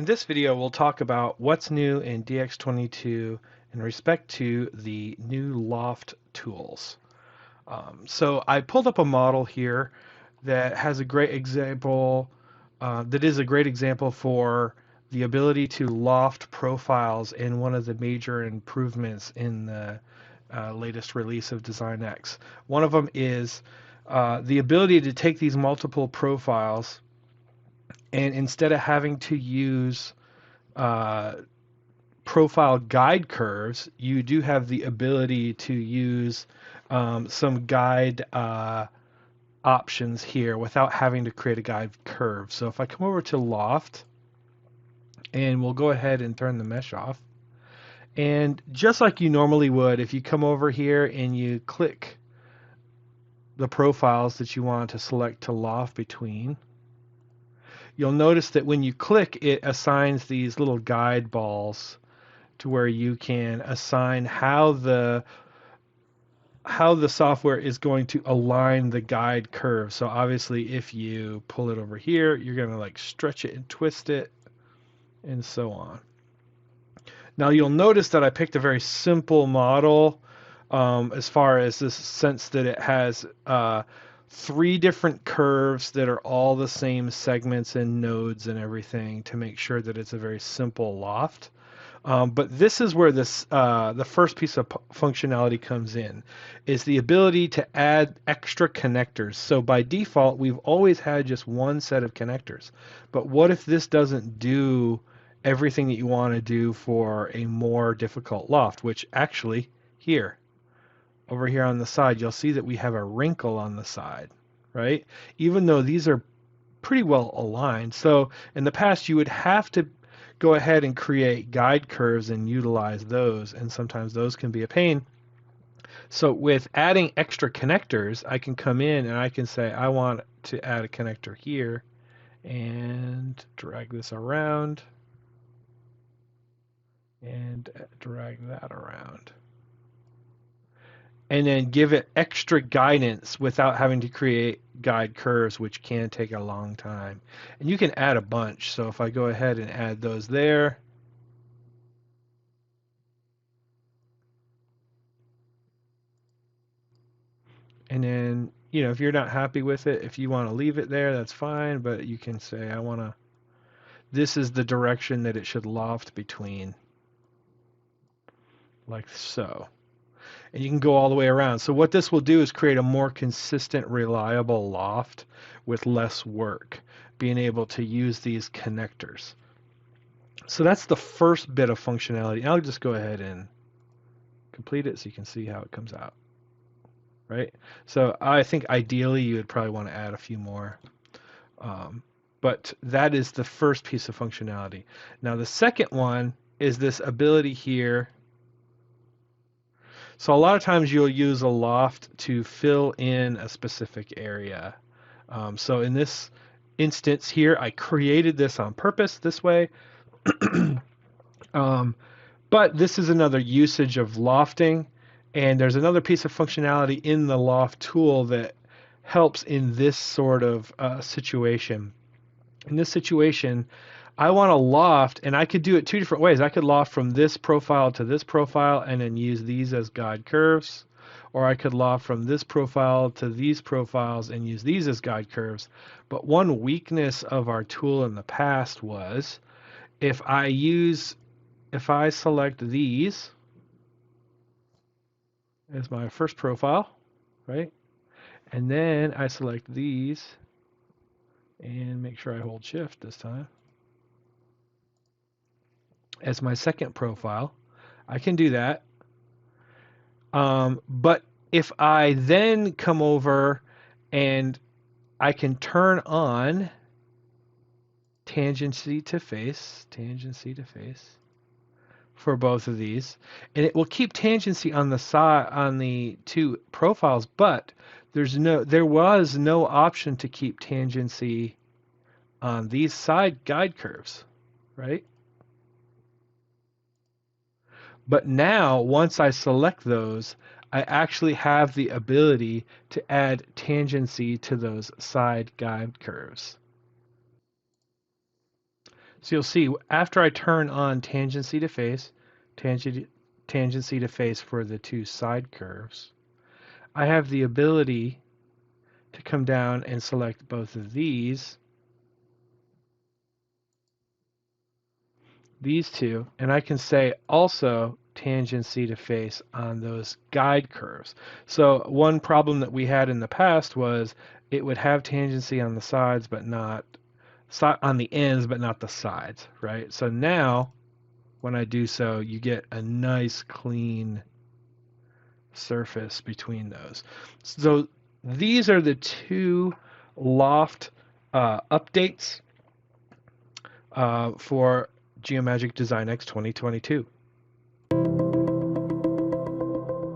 In this video, we'll talk about what's new in DX22 in respect to the new Loft tools. So I pulled up a model here that has a great example, that is a great example for the ability to loft profiles in one of the major improvements in the latest release of Design X. One of them is the ability to take these multiple profiles and instead of having to use uh, profile guide curves, you do have the ability to use some guide options here without having to create a guide curve. So if I come over to Loft, and we'll go ahead and turn the mesh off, and just like you normally would, if you come over here and you click the profiles that you want to select to loft between, you'll notice that when you click, it assigns these little guide balls to where you can assign how the software is going to align the guide curve. So obviously if you pull it over here, you're going to like stretch it and twist it and so on. Now you'll notice that I picked a very simple model as far as this sense that it has three different curves that are all the same segments and nodes and everything to make sure that it's a very simple loft. But this is where the first piece of functionality comes in, is the ability to add extra connectors. So by default, we've always had just one set of connectors. But what if this doesn't do everything that you want to do for a more difficult loft, which actually here, over here on the side, you'll see that we have a wrinkle on the side, right? Even though these are pretty well aligned. So in the past, you would have to go ahead and create guide curves and utilize those, and sometimes those can be a pain. So with adding extra connectors, I can come in and I can say I want to add a connector here and drag this around and drag that around. And then give it extra guidance without having to create guide curves, which can take a long time. And you can add a bunch. So if I go ahead and add those there, and then, you know, if you're not happy with it, if you want to leave it there, that's fine. But you can say, I want to, this is the direction that it should loft between, like so. And you can go all the way around. So what this will do is create a more consistent, reliable loft with less work, being able to use these connectors. So that's the first bit of functionality. I'll just go ahead and complete it so you can see how it comes out. Right? So I think ideally you would probably want to add a few more. But that is the first piece of functionality. Now the second one is this ability here. So a lot of times you'll use a loft to fill in a specific area. So in this instance here, I created this on purpose this way. But this is another usage of lofting. And there's another piece of functionality in the loft tool that helps in this sort of situation. In this situation, I want to loft, and I could do it two different ways. I could loft from this profile to this profile and then use these as guide curves, or I could loft from this profile to these profiles and use these as guide curves. But one weakness of our tool in the past was if I select these as my first profile, right? And then I select these and make sure I hold shift this time as my second profile. I can do that. But if I then come over and I can turn on tangency to face for both of these, and it will keep tangency on the side on the two profiles, but there was no option to keep tangency on these side guide curves, right? But now, once I select those, I actually have the ability to add tangency to those side guide curves. So you'll see after I turn on tangency to face, tangency to face for the two side curves, I have the ability to come down and select both of these two, and I can say also tangency to face on those guide curves. So one problem that we had in the past was it would have tangency on the sides, but not on the ends, but not the sides, right? So now when I do so, you get a nice clean surface between those. So these are the two Loft updates for Geomagic Design X 2022.